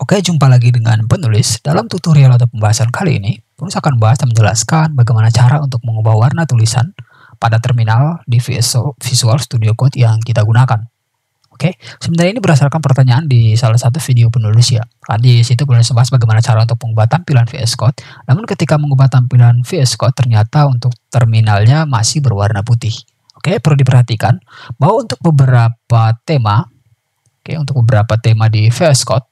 Oke, jumpa lagi dengan penulis. Dalam tutorial atau pembahasan kali ini, penulis akan bahas dan menjelaskan bagaimana cara untuk mengubah warna tulisan pada terminal di Visual Studio Code yang kita gunakan. Oke, sebenarnya ini berdasarkan pertanyaan di salah satu video penulis ya. Di situ penulis membahas bagaimana cara untuk mengubah tampilan VS Code. Namun ketika mengubah tampilan VS Code, ternyata untuk terminalnya masih berwarna putih. Oke, perlu diperhatikan bahwa untuk beberapa tema, di VS Code,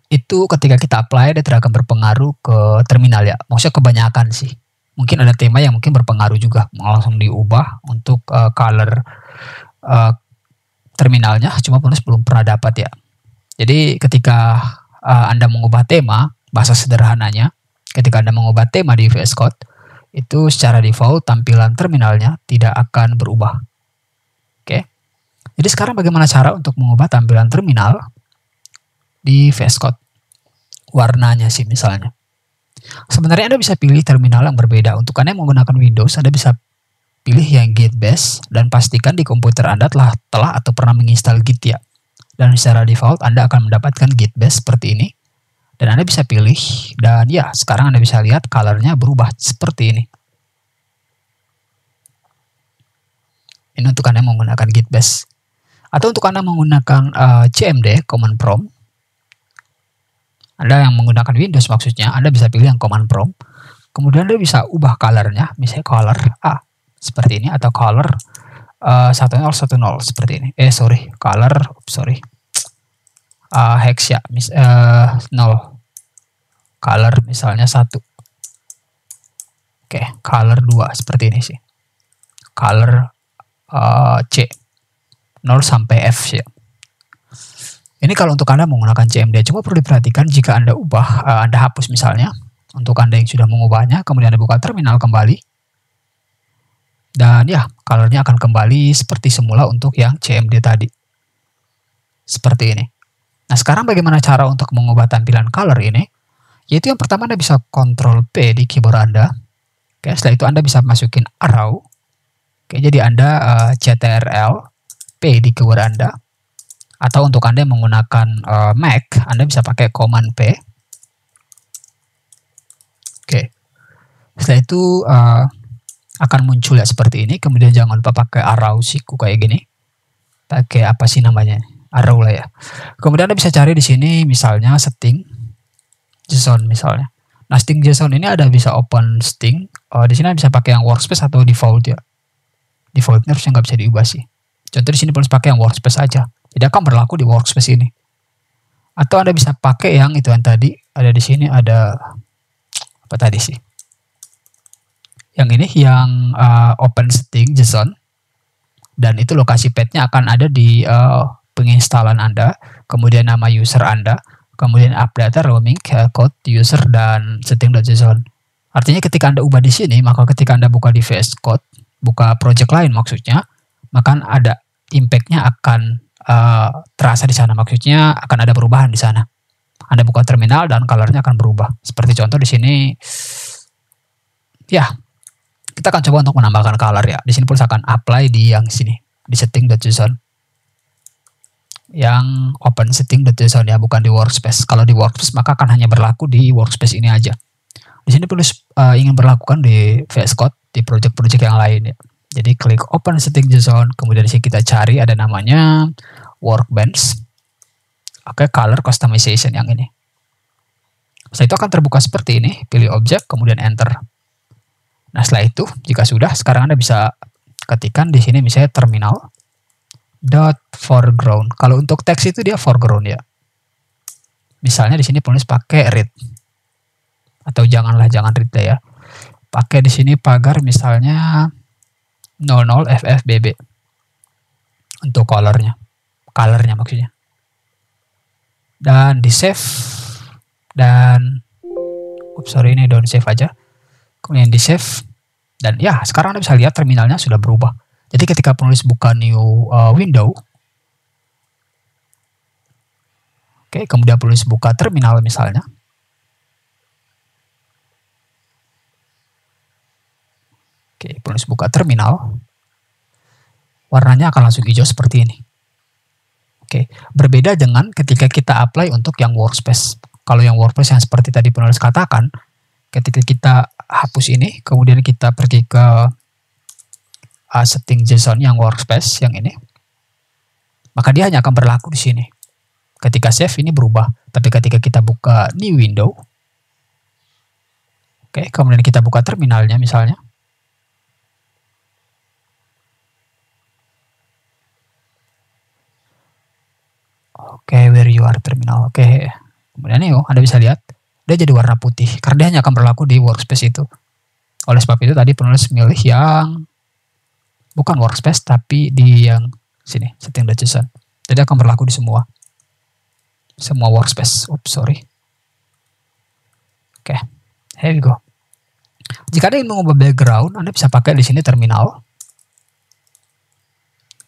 itu ketika kita apply dia tidak akan berpengaruh ke terminal ya. Maksudnya kebanyakan sih. Mungkin ada tema yang mungkin berpengaruh juga langsung diubah untuk color terminalnya, cuma penulis belum pernah dapat ya. Jadi ketika Anda mengubah tema, bahasa sederhananya, ketika Anda mengubah tema di VS Code, itu secara default tampilan terminalnya tidak akan berubah. Oke. Jadi sekarang bagaimana cara untuk mengubah tampilan terminal di VS Code? Warnanya sih misalnya. Sebenarnya Anda bisa pilih terminal yang berbeda. Untuk Anda yang menggunakan Windows, Anda bisa pilih yang Git Bash dan pastikan di komputer Anda telah atau pernah menginstal Git ya. Dan secara default Anda akan mendapatkan Git Bash seperti ini. Dan Anda bisa pilih, dan ya sekarang Anda bisa lihat colornya berubah seperti ini. Ini untuk Anda yang menggunakan Git Bash. Atau untuk Anda menggunakan CMD, Command Prompt. Anda yang menggunakan Windows maksudnya, Anda bisa pilih yang Command Prompt. Kemudian Anda bisa ubah colornya, misalnya color A seperti ini, atau color 1010 seperti ini. Hex ya, 0. Color misalnya 1. Oke, color 2 seperti ini sih. Color C 0 sampai F ya. Ini kalau untuk Anda menggunakan CMD, cuma perlu diperhatikan jika Anda Anda hapus misalnya, untuk Anda yang sudah mengubahnya, kemudian Anda buka terminal kembali, dan ya, colornya akan kembali seperti semula untuk yang CMD tadi. Seperti ini. Nah, sekarang bagaimana cara untuk mengubah tampilan color ini? Yaitu yang pertama Anda bisa Ctrl P di keyboard Anda. Oke, setelah itu Anda bisa masukin arrow. Oke, jadi Anda Ctrl P di keyboard Anda. Atau untuk Anda yang menggunakan Mac, Anda bisa pakai Command P. Oke. Setelah itu akan muncul ya seperti ini. Kemudian jangan lupa pakai arrow siku kayak gini. Pakai apa sih namanya? Arrow lah ya. Kemudian Anda bisa cari di sini misalnya setting JSON misalnya. Nah, setting JSON ini ada bisa open setting. Di sini bisa pakai yang workspace atau default ya. Defaultnya harusnya nggak bisa diubah sih. Contoh di sini harus pakai yang workspace aja. Jadi akan berlaku di workspace ini. Atau Anda bisa pakai yang itu yang tadi ada di sini, ada apa tadi sih? Yang ini yang open setting JSON, dan itu lokasi path-nya akan ada di penginstalan Anda, kemudian nama user Anda, kemudian update roaming code user dan setting.json. Artinya ketika Anda ubah di sini, maka ketika Anda buka di VS Code, buka project lain maksudnya, maka ada impact-nya akan terasa di sana, maksudnya akan ada perubahan di sana. Anda buka terminal dan colornya akan berubah. Seperti contoh di sini, ya kita akan coba untuk menambahkan color ya. Di sini pun akan apply di yang sini, di setting.json, yang open setting.json ya, bukan di workspace. Kalau di workspace maka akan hanya berlaku di workspace ini aja. Di sini perlu ingin berlakukan di VS Code di project-project yang lain ya. Jadi klik open setting JSON, kemudian di sini kita cari ada namanya workbench. Oke, color customization yang ini. Setelah itu akan terbuka seperti ini, pilih objek, kemudian enter. Nah, setelah itu jika sudah, sekarang Anda bisa ketikkan di sini misalnya terminal dot foreground. Kalau untuk teks itu dia foreground ya. Misalnya di sini penulis pakai read. Atau jangan read ya. Pakai di sini pagar misalnya 00 FFBB untuk colornya maksudnya, dan di save, dan ini don't save aja, kemudian di save, dan ya sekarang Anda bisa lihat terminalnya sudah berubah. Jadi ketika penulis buka new window, oke, kemudian penulis buka terminal misalnya, oke, penulis buka terminal, warnanya akan langsung hijau seperti ini. Oke, berbeda dengan ketika kita apply untuk yang workspace. Kalau yang workspace yang seperti tadi penulis katakan, ketika kita hapus ini, kemudian kita pergi ke setting JSON yang workspace yang ini, maka dia hanya akan berlaku di sini. Ketika save ini berubah, tapi ketika kita buka new window, oke, kemudian kita buka terminalnya misalnya, oke, where you are terminal, oke, kemudian ini Anda bisa lihat dia jadi warna putih karena dia hanya akan berlaku di workspace itu. Oleh sebab itu tadi penulis milih yang bukan workspace tapi di yang sini setting.json, jadi akan berlaku di semua workspace. Oops, sorry. Oke, here we go. Jika Anda ingin mengubah background, Anda bisa pakai di sini terminal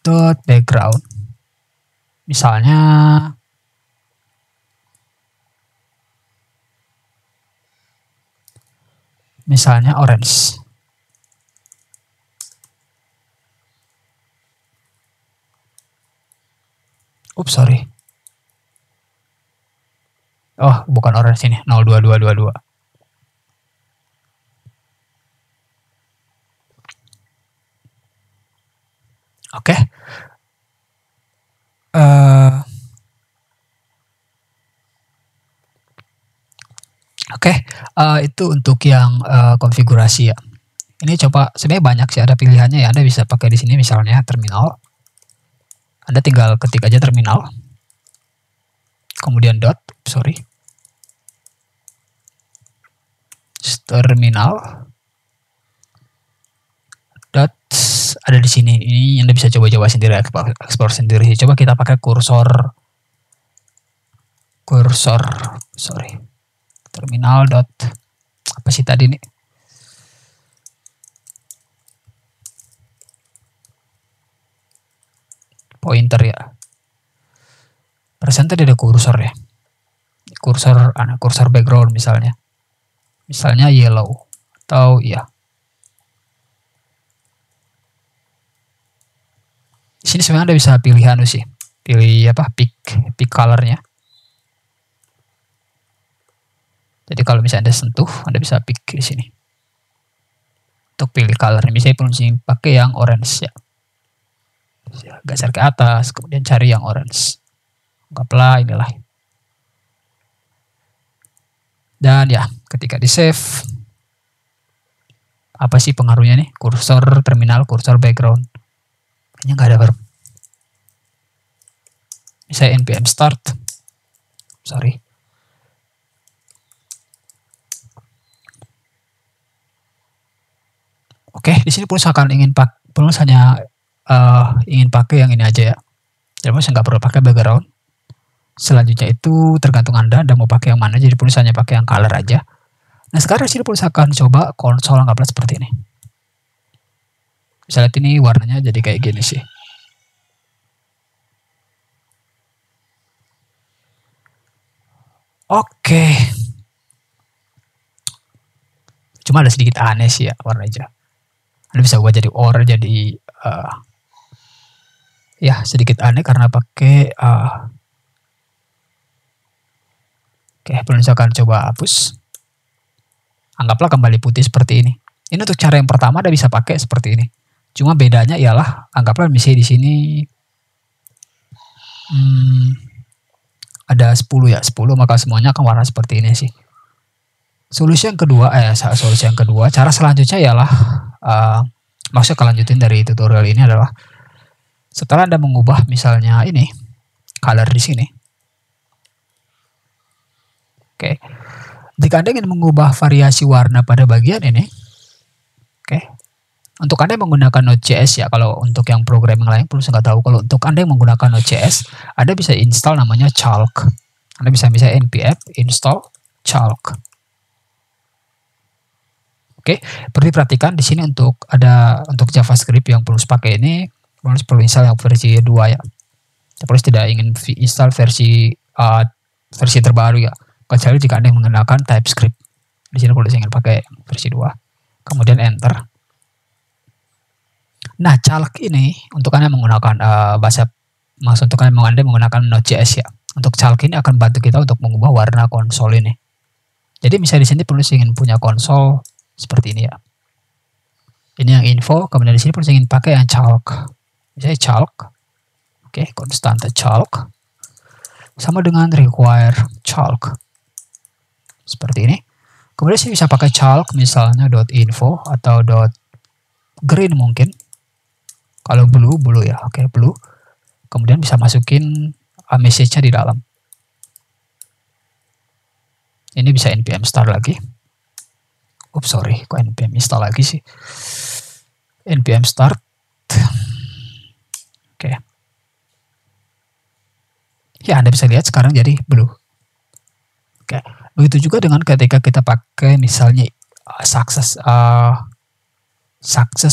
dot background. Misalnya orange. Oops, sorry. Oh, bukan orange ini, 02222. Oke. Itu untuk yang konfigurasi ya. Ini coba, sebenarnya banyak sih, ada pilihannya ya. Anda bisa pakai di sini misalnya terminal. Anda tinggal ketik aja terminal. Kemudian dot, sorry. Terminal. Dot ada di sini. Ini Anda bisa coba-coba sendiri, explore sendiri. Coba kita pakai kursor, sorry. Terminal dot apa sih tadi nih? Pointer ya. Persen tadi ada kursor ya. Kursor background misalnya. Misalnya yellow atau ya. Di sini sebenarnya Anda bisa pilih sih. Pilih apa? Pick colornya. Jadi kalau misalnya Anda sentuh, Anda bisa pick di sini. Untuk pilih colornya, misalnya penulis pakai yang orange ya. Geser ke atas, kemudian cari yang orange. Anggaplah inilah. Dan ya, ketika di save, apa sih pengaruhnya nih? Kursor terminal, kursor background. Kayaknya nggak ada verb. Misalnya npm start. Sorry. Oke, di sini penulis hanya ingin pakai yang ini aja ya. Jadi penulis nggak perlu pakai background. Selanjutnya itu tergantung Anda mau pakai yang mana. Jadi penulis hanya pakai yang color aja. Nah sekarang sini penulis akan coba konsol anggaplah seperti ini. Misalnya ini warnanya jadi kayak gini sih. Oke. Cuma ada sedikit aneh sih ya warnanya. Anda bisa buat jadi orange, jadi ya sedikit aneh karena pakai oke, penulis akan coba hapus. Anggaplah kembali putih seperti ini. Ini untuk cara yang pertama Anda bisa pakai seperti ini. Cuma bedanya ialah anggaplah misalnya di sini ada 10 ya, 10 maka semuanya akan warna seperti ini sih. Solusi yang kedua, cara selanjutnya ialah maksudnya kalau lanjutin dari tutorial ini adalah setelah Anda mengubah misalnya ini color di sini. Oke. Jika Anda ingin mengubah variasi warna pada bagian ini, oke. Untuk Anda yang menggunakan Node.js ya, kalau untuk yang programming lain perlu nggak tahu. Kalau untuk Anda yang menggunakan Node.js, Anda bisa install namanya Chalk. Anda bisa npm install Chalk. Oke, perlu diperhatikan di sini untuk JavaScript yang perlu pakai ini, perlu install yang versi 2 ya. Perlu tidak ingin install versi terbaru ya. Kecuali jika Anda menggunakan TypeScript. Di sini perlu ingin pakai versi 2. Kemudian enter. Nah, Chalk ini untuk Anda menggunakan bahasa Maksud untuk Anda menggunakan Node.js ya. Untuk calc ini akan bantu kita untuk mengubah warna konsol ini. Jadi misalnya di sini penulis ingin punya konsol seperti ini ya. Ini yang info, kemudian di sini penulis ingin pakai yang calc. Misalnya calc. Oke, konstanta calc. Sama dengan require calc. Seperti ini. Kemudian saya bisa pakai calc misalnya .info atau .green mungkin. Kalau blue ya. Oke, blue. Kemudian bisa masukin message-nya di dalam. Ini bisa npm start lagi. Oops, sorry, kok npm install lagi sih. npm start. Oke. Ya, Anda bisa lihat sekarang jadi blue. Oke. Begitu juga dengan ketika kita pakai misalnya success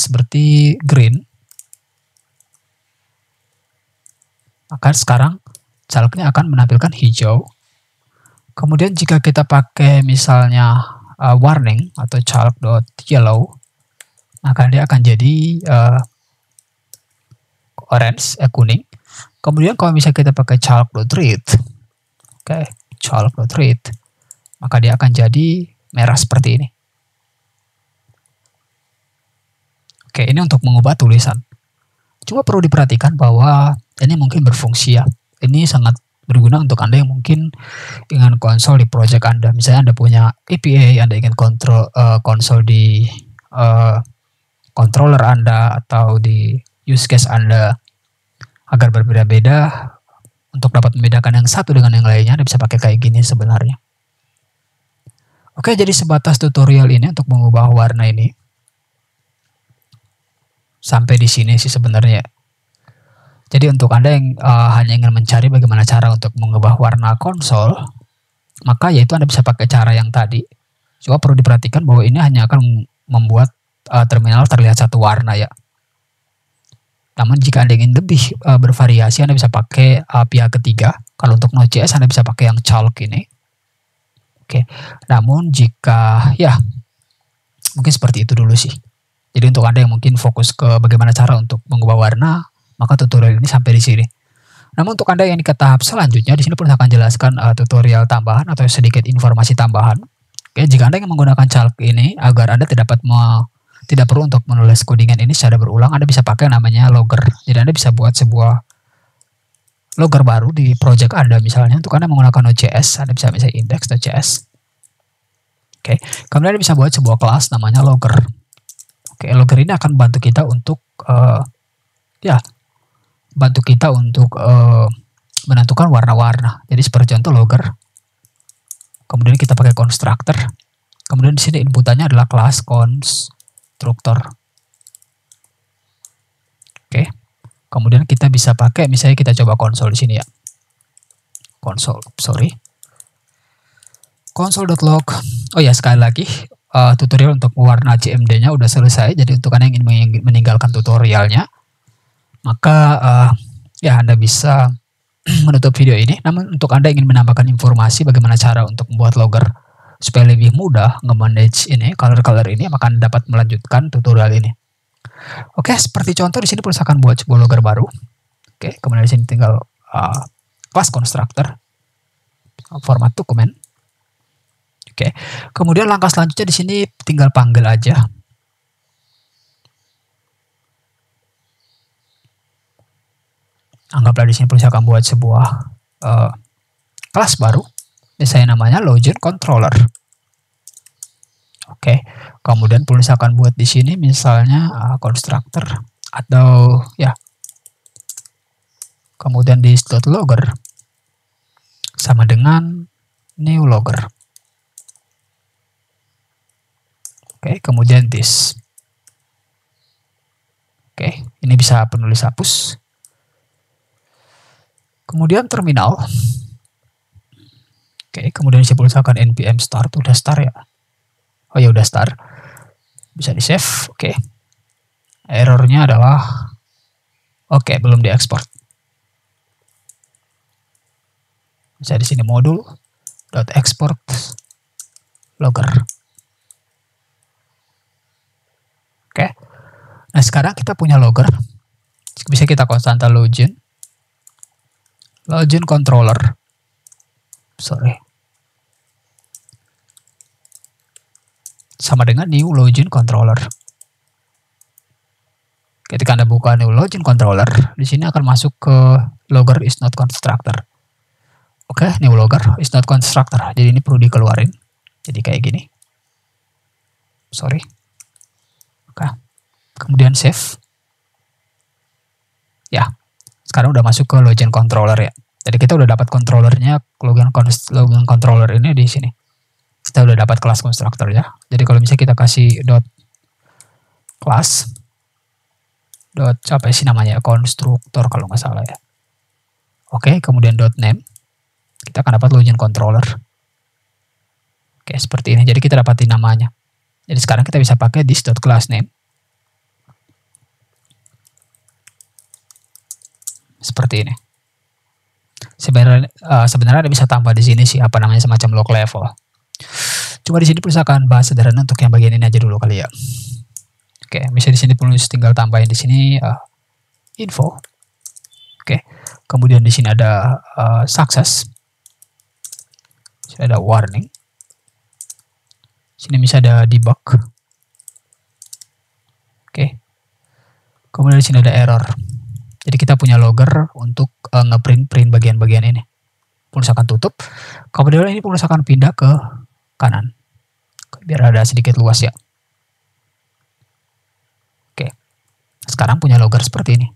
seperti green. Maka sekarang calc-nya akan menampilkan hijau. Kemudian jika kita pakai misalnya warning atau calc.yellow, maka dia akan jadi orange, kuning. Kemudian kalau misalnya kita pakai calc.red, oke, calc.red, maka dia akan jadi merah seperti ini. Oke, ini untuk mengubah tulisan. Cuma perlu diperhatikan bahwa ini mungkin berfungsi ya. Ini sangat berguna untuk Anda yang mungkin ingin konsol di project Anda. Misalnya Anda punya API, Anda ingin kontrol konsol di controller Anda atau di use case Anda agar berbeda-beda. Untuk dapat membedakan yang satu dengan yang lainnya, Anda bisa pakai kayak gini sebenarnya. Oke, jadi sebatas tutorial ini untuk mengubah warna ini. Sampai di sini sih sebenarnya. Jadi untuk Anda yang hanya ingin mencari bagaimana cara untuk mengubah warna konsol, maka yaitu Anda bisa pakai cara yang tadi. Cuma perlu diperhatikan bahwa ini hanya akan membuat terminal terlihat satu warna ya. Namun jika Anda ingin lebih bervariasi, Anda bisa pakai pihak ketiga. Kalau untuk Node.js Anda bisa pakai yang calc ini. Oke. Namun jika ya mungkin seperti itu dulu sih. Jadi untuk Anda yang mungkin fokus ke bagaimana cara untuk mengubah warna, maka tutorial ini sampai di sini. Namun untuk Anda yang ke tahap selanjutnya, di sini pun akan jelaskan tutorial tambahan atau sedikit informasi tambahan. Oke, jika Anda ingin menggunakan calc ini agar Anda tidak perlu untuk menulis codingan ini secara berulang, Anda bisa pakai namanya logger. Jadi Anda bisa buat sebuah logger baru di project Anda misalnya. Untuk Anda menggunakan Node.js, Anda bisa misalnya index.js. Oke, kemudian Anda bisa buat sebuah kelas namanya logger. Oke, logger ini akan bantu kita untuk menentukan warna-warna. Jadi seperti contoh logger. Kemudian kita pakai constructor. Kemudian di sini inputannya adalah kelas constructor. Oke. Kemudian kita bisa pakai misalnya kita coba konsol di sini ya. Console.log. Oh ya, sekali lagi tutorial untuk warna CMD-nya udah selesai. Jadi untuk Anda yang ingin meninggalkan tutorialnya, maka ya Anda bisa menutup video ini. Namun untuk Anda yang ingin menambahkan informasi bagaimana cara untuk membuat logger supaya lebih mudah nge-manage ini, color ini, maka Anda dapat melanjutkan tutorial ini. Oke, seperti contoh di sini Pulsa akan buat sebuah logger baru. Oke, kemudian di sini tinggal class constructor, format dokumen. Oke, kemudian langkah selanjutnya di sini tinggal panggil aja. Anggaplah di sini Pulsa akan buat sebuah kelas baru. Misalnya namanya login controller. Oke, kemudian Pulsa akan buat di sini misalnya constructor atau ya. Kemudian di .logger sama dengan new logger. Oke, kemudian this. Oke, ini bisa penulis hapus. Kemudian terminal. Oke, kemudian saya pulsakan npm start. Udah start ya? Oh ya, udah start. Bisa di save. Oke. Errornya adalah belum diekspor. Bisa di sini modul .export logger. Oke. Nah, sekarang kita punya logger. Bisa kita konstanta login. login controller, sama dengan new login controller. Ketika Anda buka new login controller, di sini akan masuk ke logger is not constructor. Oke, new logger is not constructor. Jadi ini perlu dikeluarin. Jadi kayak gini. Oke. Kemudian save. Ya. Sekarang udah masuk ke login controller ya. Jadi kita udah dapat controllernya, login controller ini di sini. Kita udah dapat kelas constructor ya. Jadi kalau misalnya kita kasih dot class dot apa sih namanya, konstruktor kalau nggak salah ya. Oke, kemudian dot name, kita akan dapat login controller. Oke, seperti ini. Jadi kita dapatin namanya. Jadi sekarang kita bisa pakai this dot class name. Seperti ini. Sebenarnya Anda bisa tambah di sini sih apa namanya, semacam log level. Cuma di sini perusahaan bahas sederhana untuk yang bagian ini aja dulu kali ya. Oke, misalnya di sini perlu tinggal tambahin di sini info. Oke, kemudian di sini ada success. Sini ada warning. Sini bisa ada debug. Oke. Kemudian di sini ada error. Jadi kita punya logger untuk ngeprint bagian-bagian ini. Perusahaan tutup. Kemudian ini perusahaan pindah ke kanan. Biar ada sedikit luas ya. Sekarang punya logger seperti ini.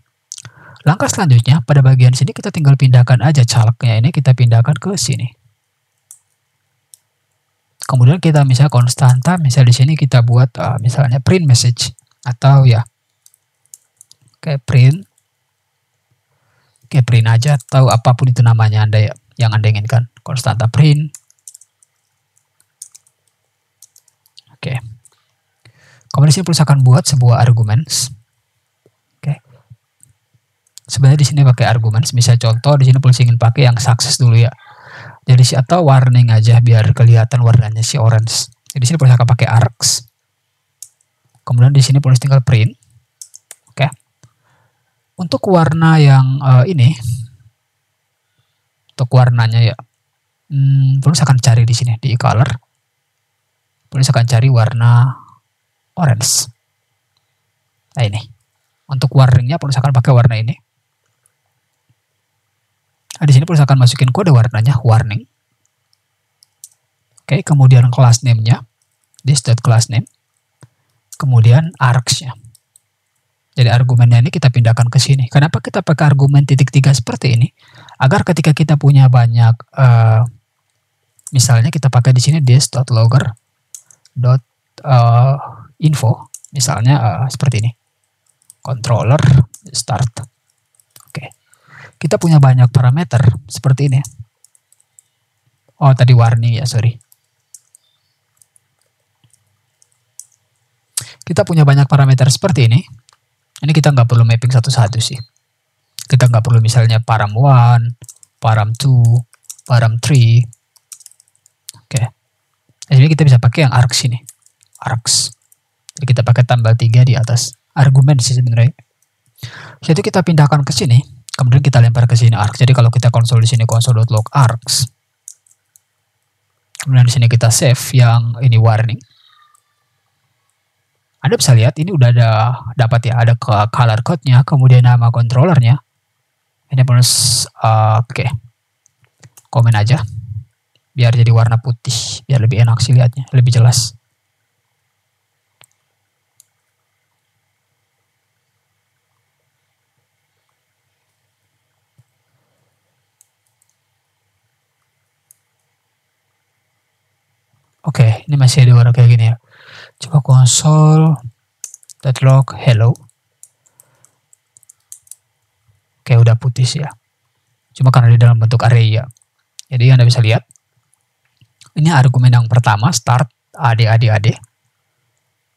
Langkah selanjutnya, pada bagian sini kita tinggal pindahkan aja calegnya ini, kita pindahkan ke sini. Kemudian kita misalnya konstanta, misal di sini kita buat misalnya print message atau ya kayak print aja atau apapun itu namanya Anda ya, yang Anda inginkan. Konstanta print. Oke. Kemudian di sini perusahaan buat sebuah arguments. Sebenarnya di sini pakai argumen, misal contoh di sini polisi ingin pakai yang sukses dulu ya. Jadi atau warning aja biar kelihatan warnanya si orange. Jadi di sini polisi akan pakai arcs. Kemudian di sini polisi tinggal print. Oke. Untuk warna yang ini, untuk warnanya ya, polisi akan cari di sini di color. Polisi akan cari warna orange. Nah ini. Untuk warningnya polisi akan pakai warna ini. Nah, di sini perusahaan masukin kode warnanya warning. Oke, kemudian class name-nya this.class name. Kemudian arcs-nya. Jadi argumennya ini kita pindahkan ke sini. Kenapa kita pakai argumen titik 3 seperti ini? Agar ketika kita punya banyak misalnya kita pakai di sini this.logger.info misalnya seperti ini. Controller start. Kita punya banyak parameter seperti ini. Oh, tadi warning ya, sorry. Kita punya banyak parameter seperti ini. Ini kita nggak perlu mapping satu-satu sih. Kita nggak perlu misalnya param 1, param 2, param 3. Oke. Jadi kita bisa pakai yang arcs ini. Arcs. Jadi kita pakai tambal 3 di atas. Argumen sih sebenarnya. Jadi kita pindahkan ke sini. Kemudian kita lempar ke sini arcs. Jadi kalau kita konsol di sini console.log arcs. Kemudian di sini kita save yang ini warning. Anda bisa lihat ini udah dapat ya, ada color code-nya, kemudian nama controllernya. Ini bonus oke. Komen aja. Biar jadi warna putih, biar lebih enak sih lihatnya, lebih jelas. Oke, ini masih ada warna kayak gini ya. Coba console.log hello. Oke, udah putih sih ya. Cuma karena di dalam bentuk array ya. Jadi Anda bisa lihat. Ini argumen yang pertama, start ad.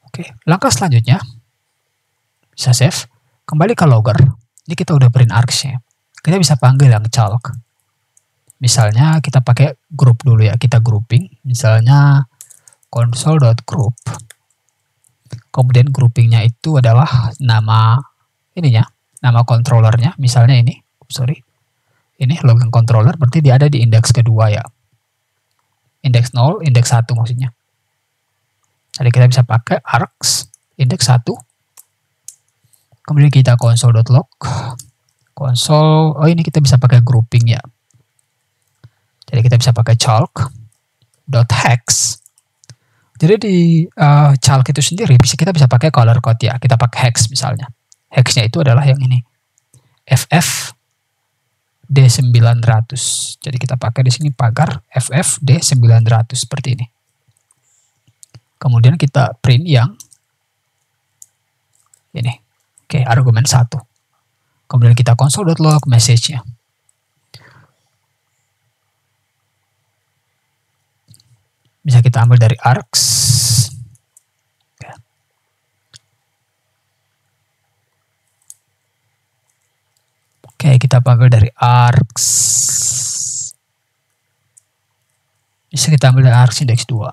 Oke, langkah selanjutnya bisa save. Kembali ke logger. Ini kita udah print arcs-nya. Kita bisa panggil yang caleg. Misalnya kita pakai group dulu ya, kita grouping. Misalnya console.group. Kemudian groupingnya itu adalah nama ininya, nama controllernya. Misalnya ini, sorry. ini login controller, berarti dia ada di indeks kedua ya. Indeks 0, indeks 1 maksudnya. Jadi kita bisa pakai args indeks 1. Kemudian kita console.log. Console, oh ini kita bisa pakai grouping ya. Jadi kita bisa pakai chalk.hex. Jadi di chalk itu sendiri kita bisa pakai color code ya. Kita pakai hex misalnya. Hexnya itu adalah yang ini. FF D900. Jadi kita pakai di sini pagar FF D900 seperti ini. Kemudian kita print yang ini. Oke, argumen 1. Kemudian kita console.log message-nya. Bisa kita ambil dari args. Oke, kita ambil dari args. Bisa kita ambil dari args index 2.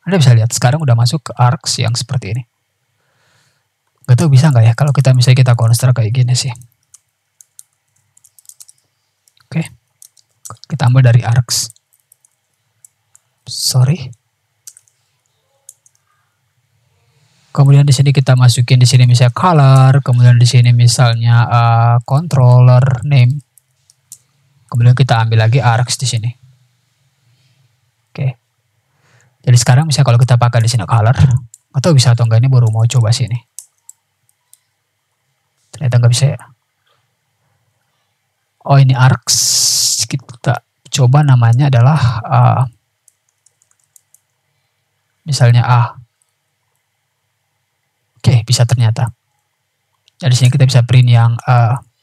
Anda bisa lihat sekarang udah masuk ke args yang seperti ini. Gak tahu bisa nggak ya kalau kita misalnya kita construct kayak gini sih. Oke, kita ambil dari args. Sorry. Kemudian di sini kita masukin di sini misalnya color, kemudian di sini misalnya controller name. Kemudian kita ambil lagi args di sini. Oke. Jadi sekarang misalnya kalau kita pakai di sini color, atau bisa atau enggak, ini baru mau coba sini. Ternyata nggak bisa ya. Oh ini args, kita coba namanya adalah misalnya Oke, bisa ternyata. Dari sini kita bisa print yang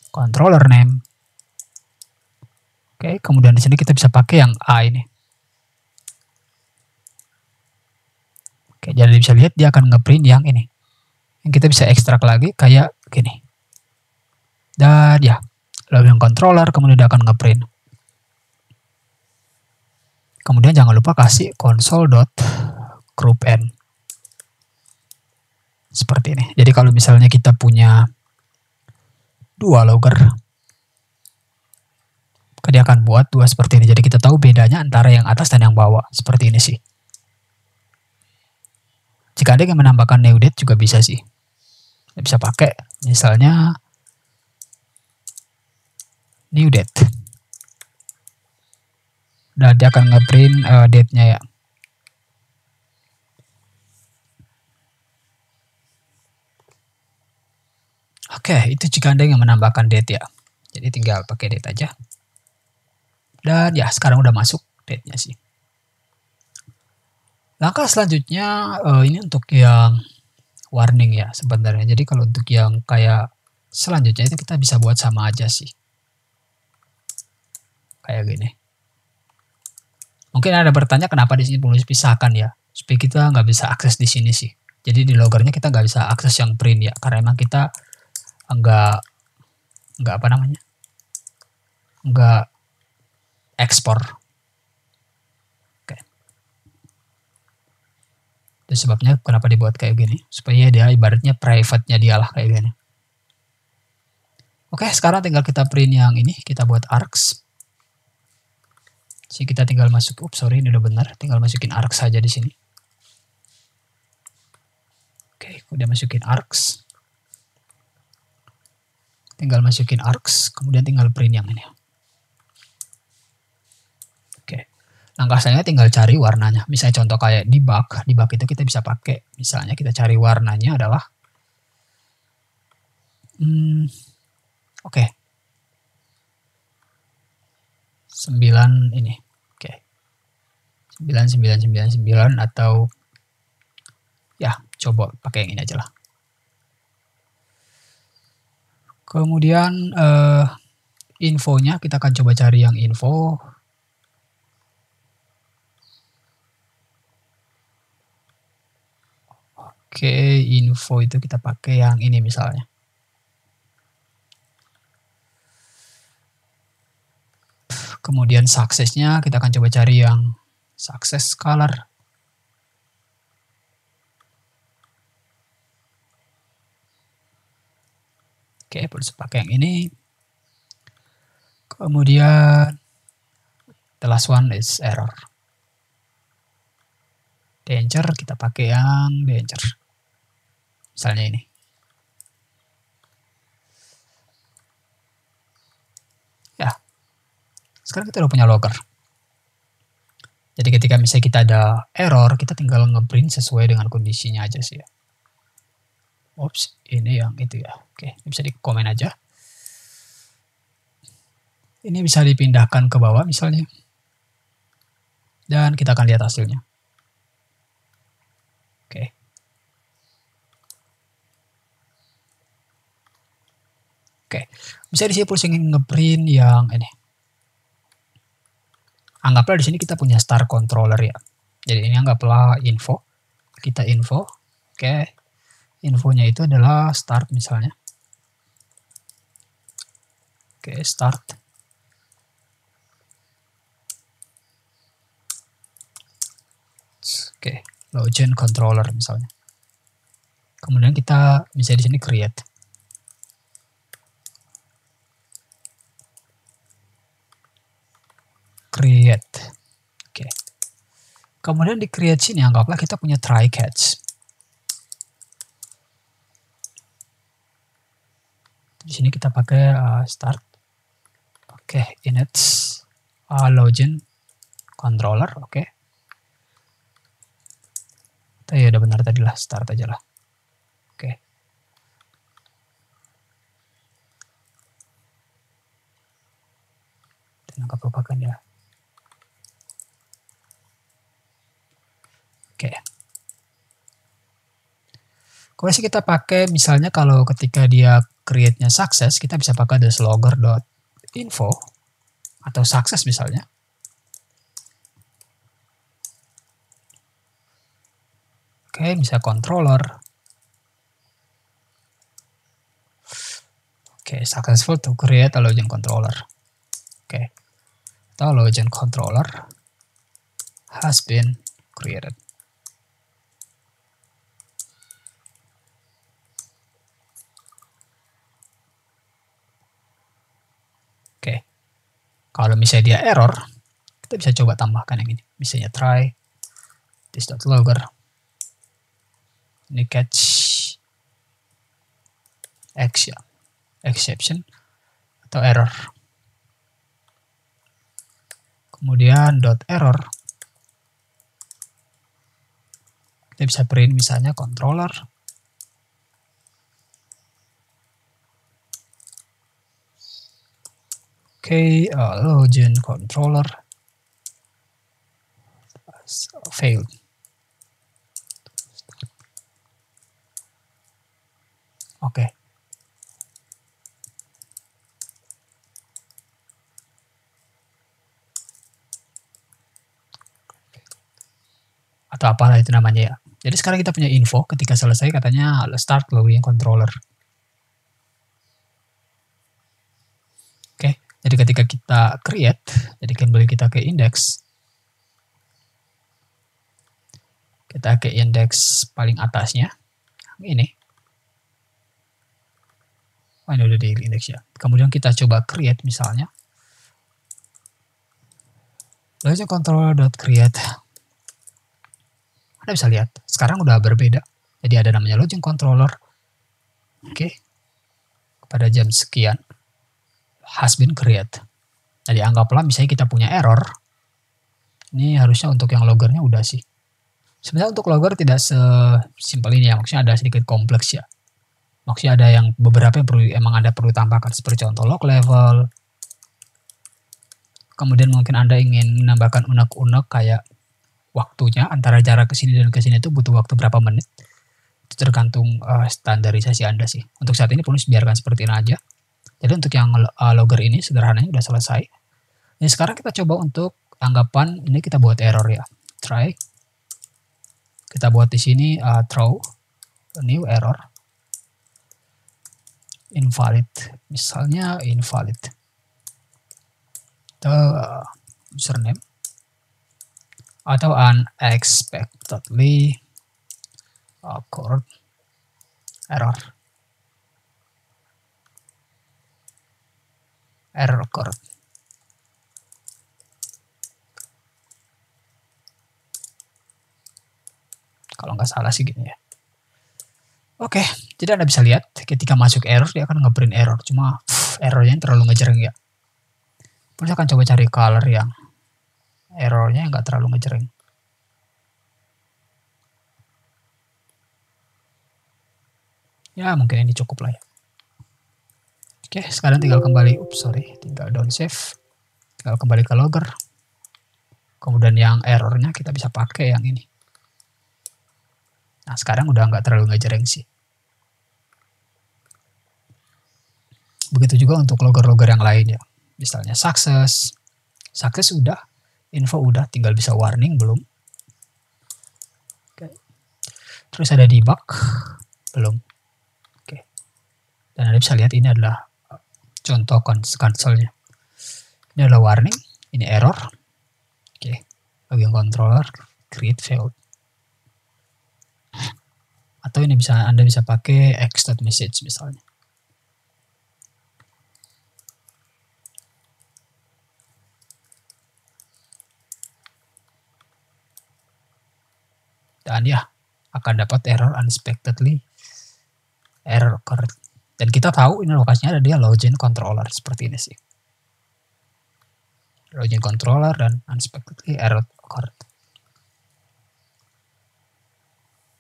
controller name. Oke, kemudian di sini kita bisa pakai yang A ini. Oke, jadi bisa lihat dia akan ngeprint yang ini. Yang kita bisa ekstrak lagi kayak gini. Dan ya, login controller, kemudian dia akan ngeprint. Kemudian jangan lupa kasih console.groupn. Seperti ini. Jadi kalau misalnya kita punya 2 logger, dia akan buat 2 seperti ini. Jadi kita tahu bedanya antara yang atas dan yang bawah. Seperti ini sih. Jika ada yang menambahkan new date juga bisa sih. Bisa pakai misalnya new date. Dan dia akan ngeprint date-nya ya. Oke, itu jika Anda yang menambahkan date ya. Jadi tinggal pakai date aja. Dan ya, sekarang udah masuk date-nya sih. Langkah selanjutnya ini untuk yang warning ya sebenarnya. Jadi kalau untuk yang kayak selanjutnya itu kita bisa buat sama aja sih. Kayak gini. Mungkin ada bertanya kenapa di sini perlu dipisahkan ya. Supaya kita nggak bisa akses di sini sih. Jadi di loggernya kita nggak bisa akses yang print ya. Karena emang kita nggak apa namanya, nggak ekspor. Oke. Itu sebabnya kenapa dibuat kayak gini, supaya dia ibaratnya private-nya dia lah kayak gini. Oke, sekarang tinggal kita print yang ini, kita buat args. Jadi kita tinggal masuk, sorry ini udah benar, tinggal masukin args saja di sini. Oke, udah masukin args. Tinggal masukin args, kemudian tinggal print yang ini. Oke, langkah selanjutnya tinggal cari warnanya. Misalnya contoh kayak debug itu kita bisa pakai. Misalnya kita cari warnanya adalah, oke, 9 ini, oke, 9999 atau ya coba pakai yang ini aja lah. Kemudian infonya kita akan coba cari yang info. Oke, info itu kita pakai yang ini misalnya. Kemudian suksesnya kita akan coba cari yang success color. Oke, perlu pakai yang ini. Kemudian the last one is error. Danger, kita pakai yang danger. Misalnya ini. Ya. Sekarang kita udah punya logger. Jadi ketika misalnya kita ada error, kita tinggal ngeprint sesuai dengan kondisinya aja sih ya. Oops, ini yang itu ya. Oke, ini bisa di komen aja. Ini bisa dipindahkan ke bawah misalnya. Dan kita akan lihat hasilnya. Oke. Oke, bisa di sini pusing ngeprint yang ini. Anggaplah di sini kita punya star controller ya. Jadi ini anggaplah info. Kita info. Oke. Infonya itu adalah start misalnya. Oke, start. Oke, login controller misalnya. Kemudian kita bisa di sini create. Create. Oke. Kemudian di create sini anggaplah kita punya try catch. Di sini kita pakai start. Oke, init login controller. Oke. Ya udah benar tadi lah, start aja lah. Oke. Nggak lupakan ya. Oke. Kemudian kita pakai misalnya kalau ketika dia create-nya sukses, kita bisa pakai theslogger.info atau sukses misalnya. Oke, bisa controller. Oke, successful to create a login controller. Oke. Atau login controller has been created. Oke. Kalau misalnya dia error, kita bisa coba tambahkan yang ini. Misalnya try this.logger. Ini catch action, exception atau error. Kemudian .error. Kita bisa print misalnya controller. Oke, login controller failed. Oke. Atau apalah itu namanya ya. Jadi sekarang kita punya info ketika selesai katanya start login controller. Oke, jadi ketika kita create, jadi kembali kita ke index. Kita ke index paling atasnya. Ini. Oh, ini udah di index ya. Kemudian kita coba create misalnya. Login controller.create. Anda bisa lihat, sekarang udah berbeda. Jadi ada namanya login controller. Oke. Pada jam sekian has been create. Jadi anggaplah misalnya kita punya error. Ini harusnya untuk yang loggernya udah sih. Sebenarnya untuk logger tidak sesimpel ini ya, maksudnya ada sedikit kompleks ya. Maksudnya ada yang beberapa yang perlu tambahkan seperti contoh log level. Kemudian mungkin Anda ingin menambahkan unek-unek kayak waktunya antara jarak ke sini dan ke sini itu butuh waktu berapa menit. Itu tergantung standarisasi Anda sih. Untuk saat ini perlu biarkan seperti ini aja. Jadi untuk yang logger ini sederhananya udah selesai. Ini sekarang kita coba untuk anggapan ini kita buat error ya. Try. Kita buat di sini throw new error. Invalid. Misalnya invalid. Atau username. Atau unexpectedly occurred error. Error occurred. kalau nggak salah sih gini ya. Oke, jadi Anda bisa lihat ketika masuk error dia akan ngeprint error, cuma errornya terlalu ngejreng ya. Terus akan coba cari color yang errornya nggak terlalu ngejreng. Ya mungkin ini cukup lah ya. Oke, sekarang tinggal kembali, tinggal down save, tinggal kembali ke logger. Kemudian yang errornya kita bisa pakai yang ini. Nah sekarang udah nggak terlalu ngejreng sih. Begitu juga untuk logger-logger yang lain ya. Misalnya success udah, info udah, tinggal bisa warning belum. Oke. Terus ada debug belum. Oke. Dan Anda bisa lihat ini adalah contoh console-nya. Ini adalah warning, ini error. Oke, login controller create failed. Atau ini Anda bisa pakai x.message misalnya. Dan ya akan dapat error unexpectedly error occurred. Dan kita tahu ini lokasinya ada di login controller seperti ini sih. Login controller dan unexpectedly error occurred.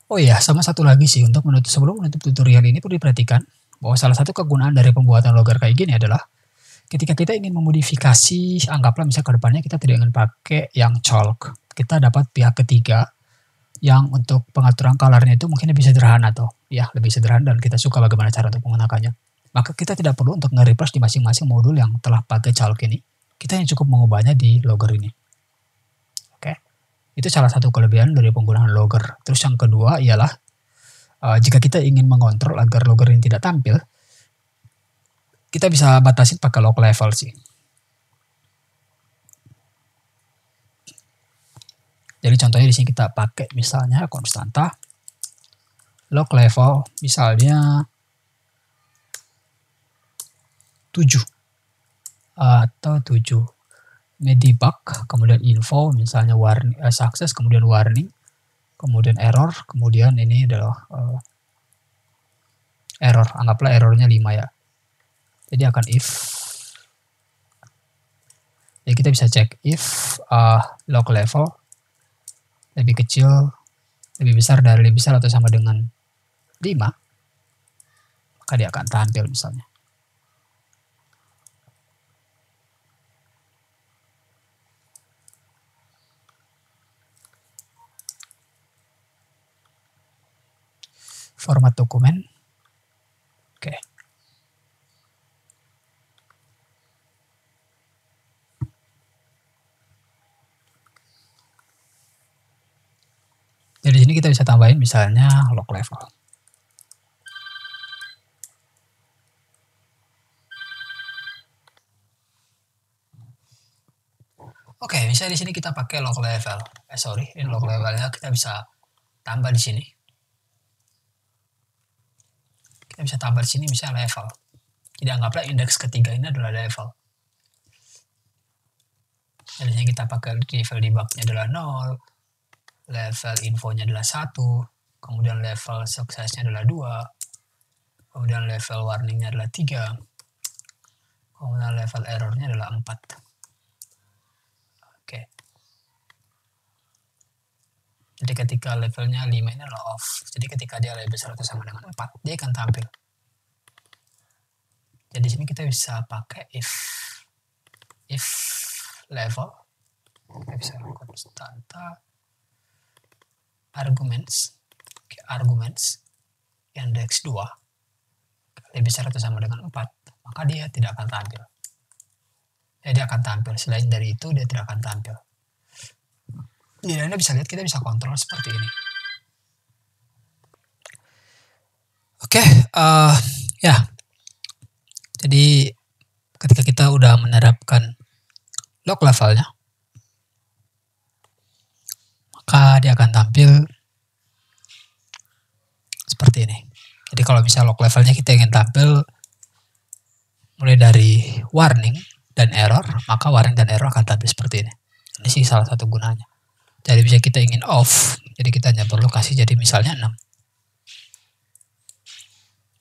Oh iya, sama satu lagi sih sebelum menutup tutorial ini perlu diperhatikan bahwa salah satu kegunaan dari pembuatan logger kayak gini adalah ketika kita ingin memodifikasi, anggaplah misalnya ke depannya kita tidak ingin pakai yang chalk, kita dapat pihak ketiga yang untuk pengaturan colornya itu mungkin lebih sederhana lebih sederhana dan kita suka bagaimana cara untuk menggunakannya. Maka kita tidak perlu untuk nge-refresh di masing-masing modul yang telah pakai chalk ini. Kita yang cukup mengubahnya di logger ini. Oke. Itu salah satu kelebihan dari penggunaan logger. Terus yang kedua ialah jika kita ingin mengontrol agar logger ini tidak tampil, kita bisa batasin pakai log level sih. Jadi contohnya di sini kita pakai misalnya konstanta log level misalnya 7 atau 7. Debug, kemudian info misalnya warning, success, kemudian warning, kemudian error, kemudian ini adalah error, anggaplah errornya 5 ya. Jadi akan if. Jadi kita bisa cek if log level lebih kecil, lebih besar atau sama dengan 5, maka dia akan tampil misalnya. Format dokumen. Oke. Jadi di sini kita bisa tambahin misalnya log level. Oke, bisa di sini kita pakai log level. Ini log levelnya kita bisa tambah di sini. Kita bisa tambah di sini misalnya level. Jadi anggaplah indeks ketiga ini adalah level. Jadi sini kita pakai level debugnya adalah 0, level infonya adalah 1, kemudian level suksesnya adalah 2, kemudian level warningnya adalah 3, kemudian level errornya adalah 4. Oke. Jadi ketika levelnya 5 ini adalah off. Jadi ketika dia lebih besar atau sama dengan 4, dia akan tampil. Jadi di sini kita bisa pakai if level, kita bisa konstanta arguments, index 2 lebih besar atau sama dengan 4, maka dia tidak akan tampil. Dia akan tampil, selain dari itu dia tidak akan tampil. Jadi Anda bisa lihat kita bisa kontrol seperti ini. Oke, ya. Jadi ketika kita udah menerapkan log levelnya, maka dia akan tampil seperti ini. Jadi kalau misalnya log levelnya kita ingin tampil mulai dari warning dan error, maka warning dan error akan tampil seperti ini. Ini sih salah satu gunanya. Jadi bisa kita ingin off, Jadi kita hanya perlu kasih jadi misalnya 6.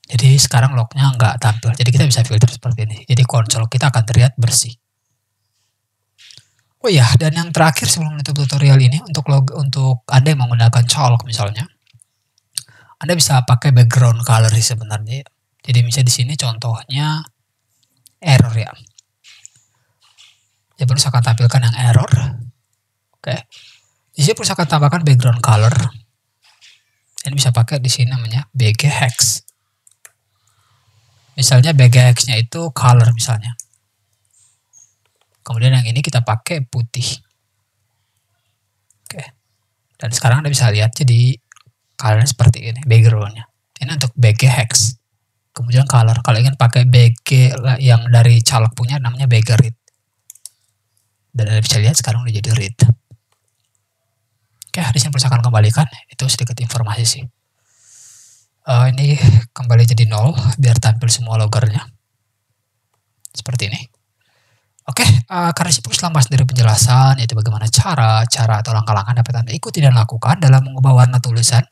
Jadi sekarang lognya nggak tampil. Jadi kita bisa filter seperti ini. Jadi konsol kita akan terlihat bersih. Oh ya, dan yang terakhir sebelum menutup tutorial ini, untuk Anda yang menggunakan colok misalnya, Anda bisa pakai background color sebenarnya. Jadi misalnya di sini contohnya error ya. Jadi perlu saya akan tampilkan yang error. Oke. Di sini perlu saya akan tambahkan background color. Ini bisa pakai di sini namanya BG Hex. Misalnya BG Hex-nya itu color misalnya. Kemudian yang ini kita pakai putih. Oke. Dan sekarang Anda bisa lihat jadi colornya seperti ini, backgroundnya. Ini untuk BG Hex. Kemudian color. Kalau ingin pakai BG yang dari caleg punya namanya BG Red. Dan Anda bisa lihat sekarang udah jadi red. Oke, di sini perlu saya akan kembalikan. Itu sedikit informasi sih. Ini kembali jadi 0 biar tampil semua loggernya. Seperti ini. Oke, karena itu selama sendiri penjelasan yaitu bagaimana cara atau langkah-langkah dapat Anda ikuti dan lakukan dalam mengubah warna tulisan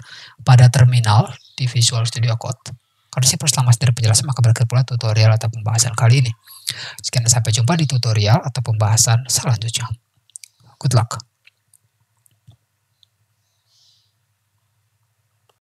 pada terminal di Visual Studio Code. Karena itu selama sendiri penjelasan, maka berakhir pula tutorial atau pembahasan kali ini. Sekian dan sampai jumpa di tutorial atau pembahasan selanjutnya. Good luck.